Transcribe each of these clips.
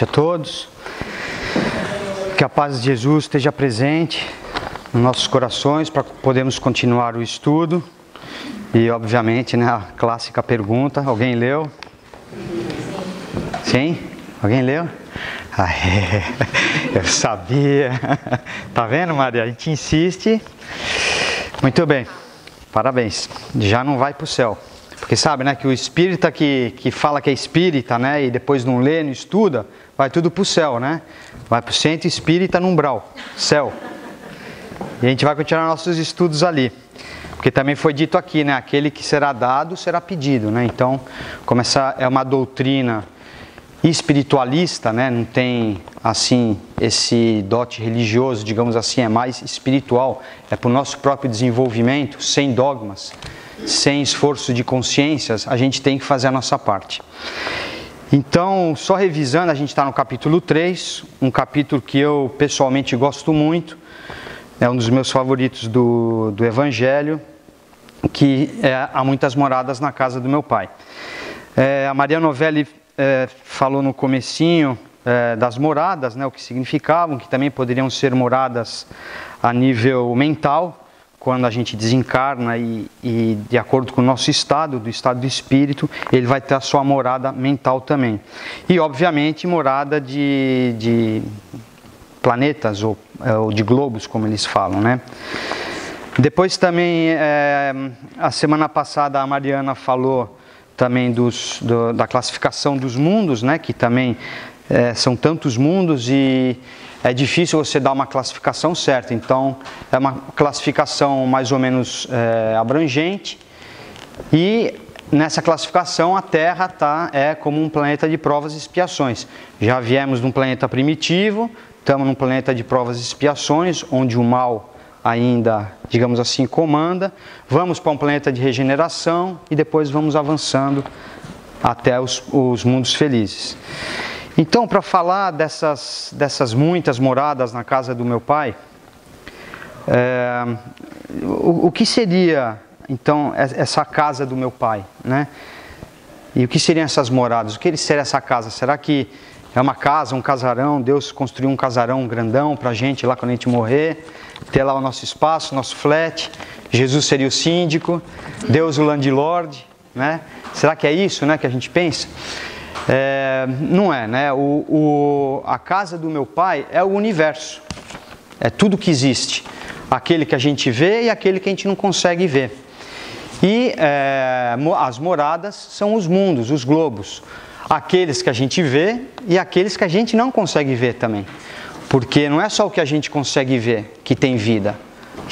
a todos. Que a paz de Jesus esteja presente nos nossos corações para podermos continuar o estudo. E obviamente, né, a clássica pergunta, alguém leu? Sim? Alguém leu? Eu sabia. Tá vendo, Maria? A gente insiste. Muito bem. Parabéns. Já não vai para o céu. Porque sabe, né, que o espírita que fala que é espírita, né, e depois não lê, não estuda, vai tudo para o céu, né? Vai para o centro espírita no umbral, céu. E a gente vai continuar nossos estudos ali. Porque também foi dito aqui, né, aquele que será dado, será pedido, né? Então, como essa é uma doutrina espiritualista, né, não tem, assim, esse dote religioso, digamos assim, é mais espiritual, é para o nosso próprio desenvolvimento, sem dogmas, sem esforço de consciências, a gente tem que fazer a nossa parte. Então, só revisando, a gente está no capítulo 3, um capítulo que eu pessoalmente gosto muito, é um dos meus favoritos do Evangelho, que há muitas moradas na casa do meu pai. A Maria Novelli falou no comecinho das moradas, né, o que significavam, que também poderiam ser moradas a nível mental, quando a gente desencarna e de acordo com o nosso estado, do estado do espírito, ele vai ter a sua morada mental também. E obviamente morada de planetas ou de globos, como eles falam, né? Depois também, a semana passada a Mariana falou também da classificação dos mundos, né, que também são tantos mundos e é difícil você dar uma classificação certa. Então, é uma classificação mais ou menos abrangente e nessa classificação a Terra é como um planeta de provas e expiações. Já viemos de um planeta primitivo, estamos num planeta de provas e expiações, onde o mal ainda, digamos assim, comanda. Vamos para um planeta de regeneração e depois vamos avançando até os mundos felizes. Então, para falar dessas muitas moradas na casa do meu pai, o que seria, então, essa casa do meu pai, né? E o que seriam essas moradas? O que seria essa casa? Será que é uma casa, um casarão? Deus construiu um casarão grandão para a gente lá quando a gente morrer, ter lá o nosso espaço, nosso flat. Jesus seria o síndico, Deus o landlord, né? Será que é isso, né, que a gente pensa? Não é, né? A casa do meu pai é o universo, é tudo que existe, aquele que a gente vê e aquele que a gente não consegue ver. E as moradas são os mundos, os globos, aqueles que a gente vê e aqueles que a gente não consegue ver também, porque não é só o que a gente consegue ver que tem vida,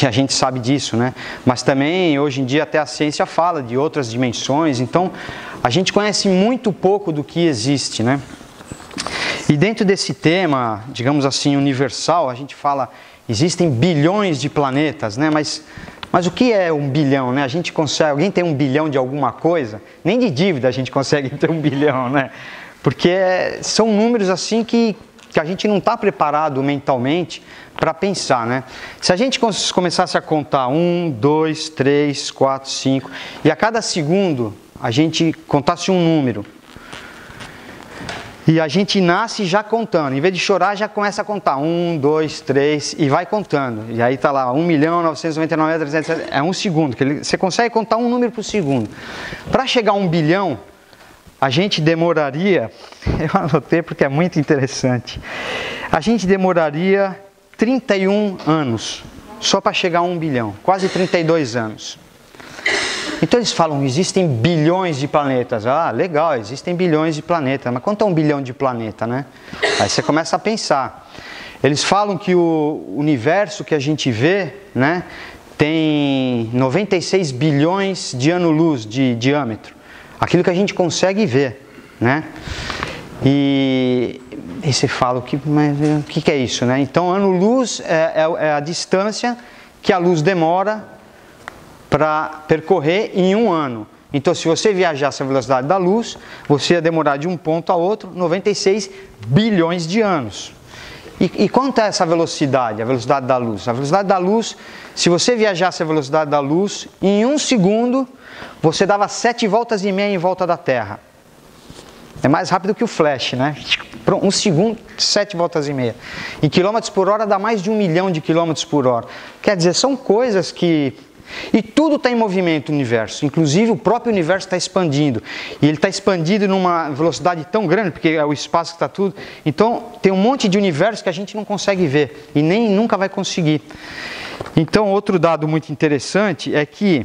e a gente sabe disso, né? Mas também hoje em dia até a ciência fala de outras dimensões, então a gente conhece muito pouco do que existe, né? E dentro desse tema, digamos assim, universal, a gente fala, existem bilhões de planetas, né? Mas o que é 1 bilhão, né? A gente consegue, alguém tem 1 bilhão de alguma coisa? Nem de dívida a gente consegue ter 1 bilhão, né? Porque são números assim que a gente não está preparado mentalmente para pensar, né? Se a gente começasse a contar 1, 2, 3, 4, 5, e a cada segundo a gente contasse um número, e a gente nasce já contando, em vez de chorar já começa a contar 1, 2, 3 e vai contando, e aí está lá 1.999.300, é um segundo, você consegue contar um número por segundo. Para chegar a 1 bilhão, a gente demoraria, eu anotei porque é muito interessante, a gente demoraria 31 anos, só para chegar a 1 bilhão, quase 32 anos. Então eles falam, existem bilhões de planetas. Ah, legal, existem bilhões de planetas, mas quanto é 1 bilhão de planeta, né? Aí você começa a pensar. Eles falam que o universo que a gente vê, né, tem 96 bilhões de anos-luz de diâmetro. Aquilo que a gente consegue ver, né? E você fala, o que é isso, né? Então, ano-luz é a distância que a luz demora para percorrer em um ano. Então, se você viajasse a velocidade da luz, você ia demorar de um ponto a outro 96 bilhões de anos. E quanto é essa velocidade, a velocidade da luz? A velocidade da luz, se você viajasse a velocidade da luz, em 1 segundo, você dava 7,5 voltas em volta da Terra. É mais rápido que o Flash, né? Um segundo, 7 voltas e meia. Em quilômetros por hora dá mais de 1 milhão de quilômetros por hora. Quer dizer, são coisas que... E tudo está em movimento no universo, inclusive o próprio universo está expandindo. E ele está expandindo numa velocidade tão grande, porque é o espaço que está tudo. Então tem um monte de universo que a gente não consegue ver e nem nunca vai conseguir. Então outro dado muito interessante é que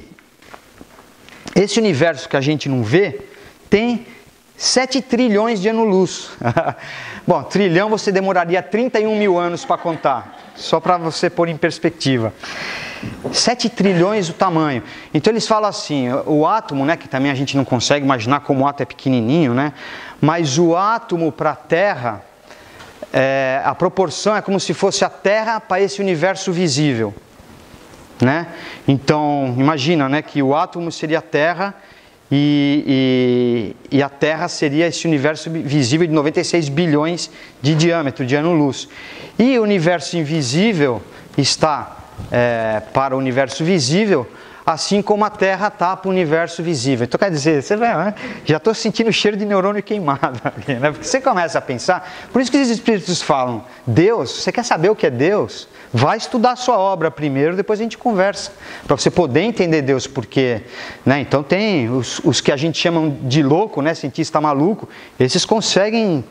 esse universo que a gente não vê tem 7 trilhões de anos-luz. Bom, trilhão você demoraria 31 mil anos para contar, só para você pôr em perspectiva. 7 trilhões o tamanho. Então eles falam assim, o átomo, né, que também a gente não consegue imaginar como o átomo é pequenininho, né, mas o átomo para a Terra, a proporção é como se fosse a Terra para esse universo visível. Né? Então, imagina, né, que o átomo seria a Terra e a Terra seria esse universo visível de 96 bilhões de diâmetro, de ano-luz. E o universo invisível está para o universo visível, assim como a Terra está para o universo visível. Então, quer dizer, você vai, né? Já estou sentindo o cheiro de neurônio queimado aqui, né? Porque você começa a pensar, por isso que os espíritos falam, Deus, você quer saber o que é Deus? Vai estudar a sua obra primeiro, depois a gente conversa, para você poder entender Deus, porque, né? Então tem os que a gente chama de louco, né? Cientista maluco, esses conseguem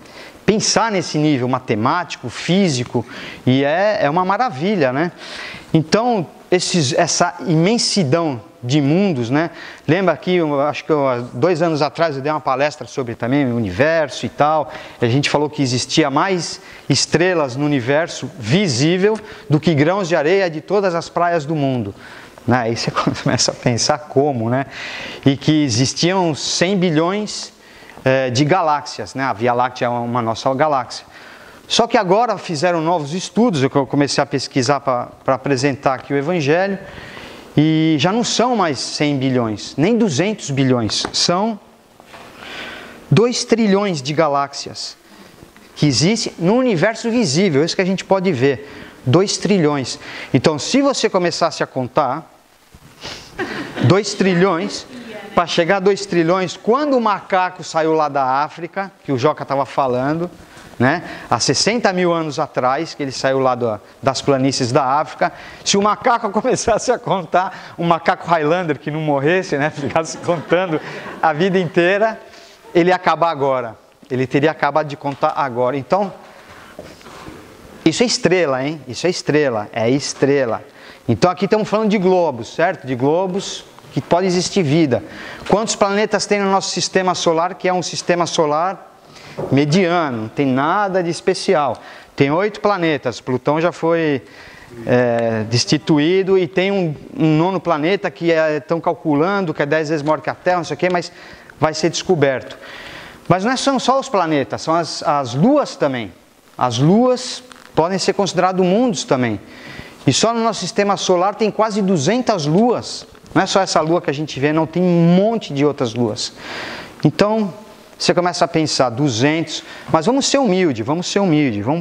pensar nesse nível matemático, físico, e é uma maravilha, né? Então, essa imensidão de mundos, né? Lembra que, acho que 2 anos atrás eu dei uma palestra sobre também o universo e tal, e a gente falou que existia mais estrelas no universo visível do que grãos de areia de todas as praias do mundo. Né? Aí você começa a pensar como, né? E que existiam 100 bilhões de galáxias, né? A Via Láctea é uma nossa galáxia. Só que agora fizeram novos estudos, eu comecei a pesquisar para apresentar aqui o Evangelho, e já não são mais 100 bilhões, nem 200 bilhões, são 2 trilhões de galáxias que existem no universo visível, isso que a gente pode ver, 2 trilhões. Então, se você começasse a contar 2 trilhões, para chegar a 2 trilhões, quando o macaco saiu lá da África, que o Joca estava falando, né? Há 60 mil anos atrás, que ele saiu lá das planícies da África, se o macaco começasse a contar, um macaco Highlander que não morresse, né? Ficasse contando a vida inteira, ele ia acabar agora. Ele teria acabado de contar agora. Então, isso é estrela, hein? Isso é estrela, Então aqui estamos falando de globos, certo? De globos que pode existir vida. Quantos planetas tem no nosso sistema solar, que é um sistema solar mediano, não tem nada de especial. Tem 8 planetas, Plutão já foi destituído, e tem um 9º planeta que estão calculando, que é 10 vezes maior que a Terra, não sei o quê, mas vai ser descoberto. Mas não são só os planetas, são as luas também. As luas podem ser consideradas mundos também. E só no nosso sistema solar tem quase 200 luas. Não é só essa lua que a gente vê, não, tem um monte de outras luas. Então, você começa a pensar, 200, mas vamos ser humildes, vamos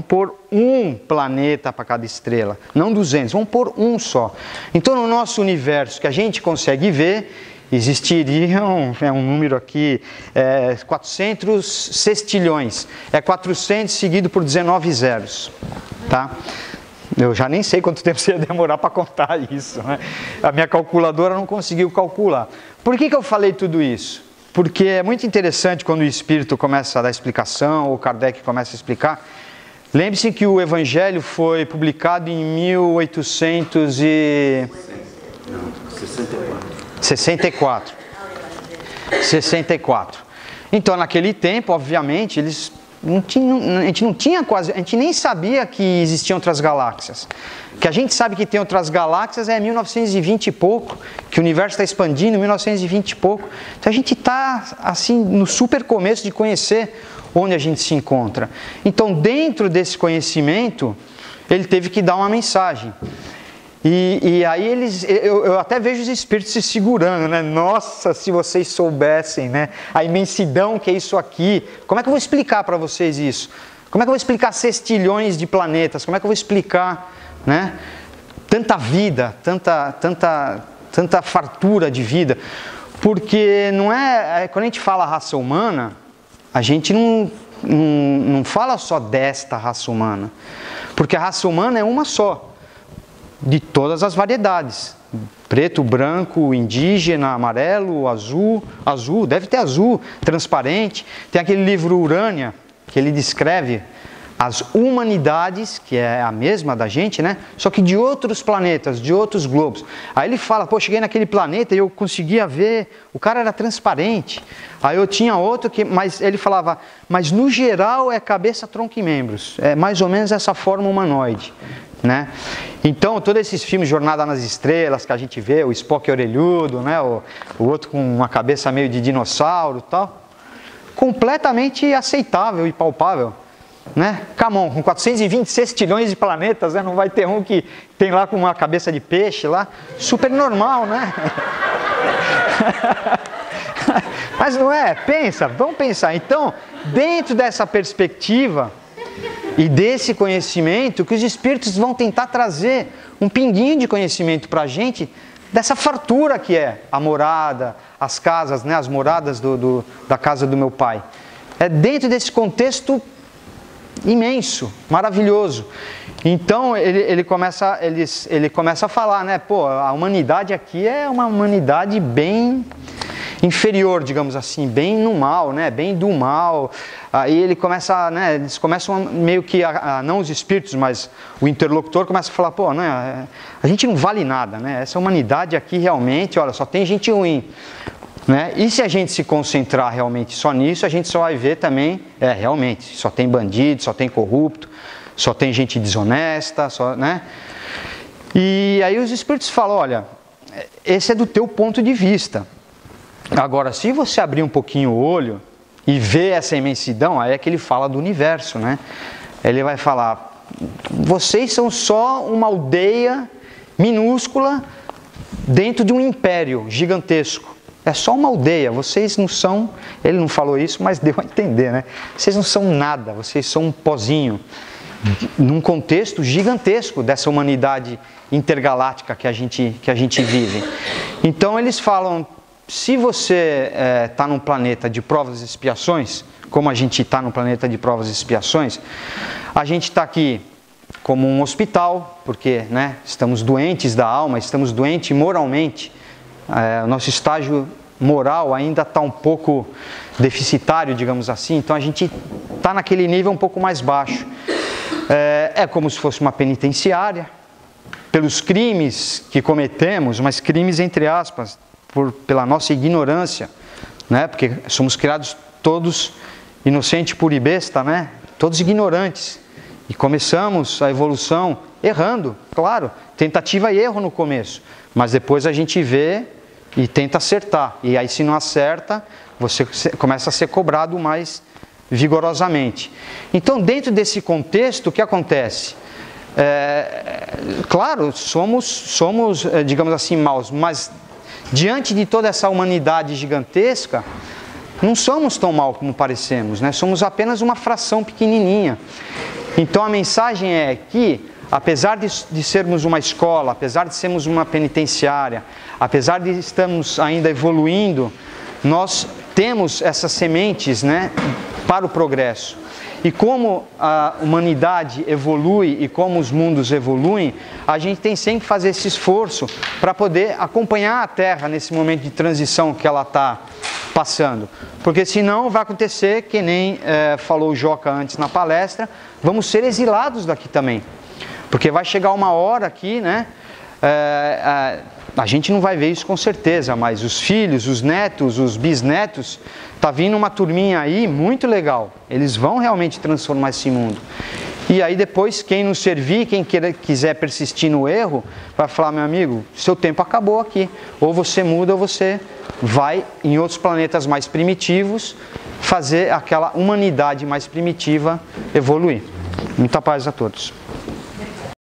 pôr um planeta para cada estrela, não 200, vamos pôr um só. Então, no nosso universo que a gente consegue ver, existiriam, um número aqui, 400 sextilhões, 400 seguido por 19 zeros, tá? Eu já nem sei quanto tempo você ia demorar para contar isso, né? A minha calculadora não conseguiu calcular. Por que eu falei tudo isso? Porque é muito interessante quando o Espírito começa a dar explicação, ou Kardec começa a explicar. Lembre-se que o Evangelho foi publicado em 1864. Então, naquele tempo, obviamente, eles a gente nem sabia que existiam outras galáxias. Que a gente sabe que tem outras galáxias é 1920 e pouco, que o universo está expandindo, 1920 e pouco. Então a gente está assim no super começo de conhecer onde a gente se encontra. Então, dentro desse conhecimento, ele teve que dar uma mensagem. E aí eu até vejo os espíritos se segurando, né? Nossa, se vocês soubessem, né? A imensidão que é isso aqui. Como é que eu vou explicar para vocês isso? Como é que eu vou explicar sextilhões de planetas? Como é que eu vou explicar, né? Tanta vida, tanta fartura de vida? Porque não é... Quando a gente fala raça humana, a gente não não fala só desta raça humana, porque a raça humana é uma só, de todas as variedades. Preto, branco, indígena, amarelo, azul, deve ter azul, transparente. Tem aquele livro Urânia, que ele descreve as humanidades, que é a mesma da gente, né? Só que de outros planetas, de outros globos. Aí ele fala, pô, cheguei naquele planeta e eu conseguia ver, o cara era transparente. Aí eu tinha outro, mas ele falava, mas no geral é cabeça, tronco e membros. É mais ou menos essa forma humanoide, né? Então, todos esses filmes, Jornada nas Estrelas, que a gente vê, o Spock orelhudo, né? O outro com uma cabeça meio de dinossauro e tal, completamente aceitável e palpável. Né? Come on, com 426 trilhões de planetas, né? Não vai ter um que tem lá com uma cabeça de peixe lá, super normal, né? Mas não é? Pensa, vamos pensar. Então, dentro dessa perspectiva e desse conhecimento, que os espíritos vão tentar trazer um pinguinho de conhecimento para a gente, dessa fartura que é a morada, as casas, né? As moradas da casa do meu pai. É dentro desse contexto imenso, maravilhoso. Então ele começa a falar, né? Pô, a humanidade aqui é uma humanidade bem inferior, digamos assim, bem no mal, né? Bem do mal. Aí ele começa, né? Eles começam meio que não os espíritos, mas o interlocutor começa a falar, pô, né? A gente não vale nada, né? Essa humanidade aqui realmente, olha, só tem gente ruim. Né? E se a gente se concentrar realmente só nisso, a gente só vai ver também, realmente, só tem bandido, só tem corrupto, só tem gente desonesta, né? E aí os espíritos falam, olha, esse é do teu ponto de vista. Agora, se você abrir um pouquinho o olho e ver essa imensidão, aí é que ele fala do universo, né? Ele vai falar, vocês são só uma aldeia minúscula dentro de um império gigantesco. É só uma aldeia, vocês não são, ele não falou isso, mas deu a entender, né? Vocês não são nada, vocês são um pozinho, num contexto gigantesco dessa humanidade intergaláctica que a gente vive. Então eles falam, se você está num planeta de provas e expiações, como a gente está no planeta de provas e expiações, a gente está aqui como um hospital, porque, né, estamos doentes da alma, estamos doentes moralmente. O nosso estágio moral ainda está um pouco deficitário, digamos assim, então a gente está naquele nível um pouco mais baixo. É como se fosse uma penitenciária, pelos crimes que cometemos, mas crimes entre aspas, pela nossa ignorância, né? Porque somos criados todos inocente, puro e besta, né? Todos ignorantes. E começamos a evolução errando, claro, tentativa e erro no começo, mas depois a gente vê e tenta acertar, e aí se não acerta, você começa a ser cobrado mais vigorosamente. Então, dentro desse contexto, o que acontece? Claro, somos, digamos assim, maus, mas diante de toda essa humanidade gigantesca, não somos tão mal como parecemos, né? Somos apenas uma fração pequenininha. Então a mensagem é que, apesar de sermos uma escola, apesar de sermos uma penitenciária, apesar de estarmos ainda evoluindo, nós temos essas sementes, né, para o progresso. E como a humanidade evolui e como os mundos evoluem, a gente tem sempre que fazer esse esforço para poder acompanhar a Terra nesse momento de transição que ela está passando. Porque senão vai acontecer, que nem falou o Joca antes na palestra, vamos ser exilados daqui também. Porque vai chegar uma hora aqui, né? A gente não vai ver isso com certeza, mas os filhos, os netos, os bisnetos, tá vindo uma turminha aí muito legal. Eles vão realmente transformar esse mundo. E aí depois, quem não servir, quem quiser persistir no erro, vai falar, meu amigo, seu tempo acabou aqui. Ou você muda ou você vai em outros planetas mais primitivos fazer aquela humanidade mais primitiva evoluir. Muita paz a todos.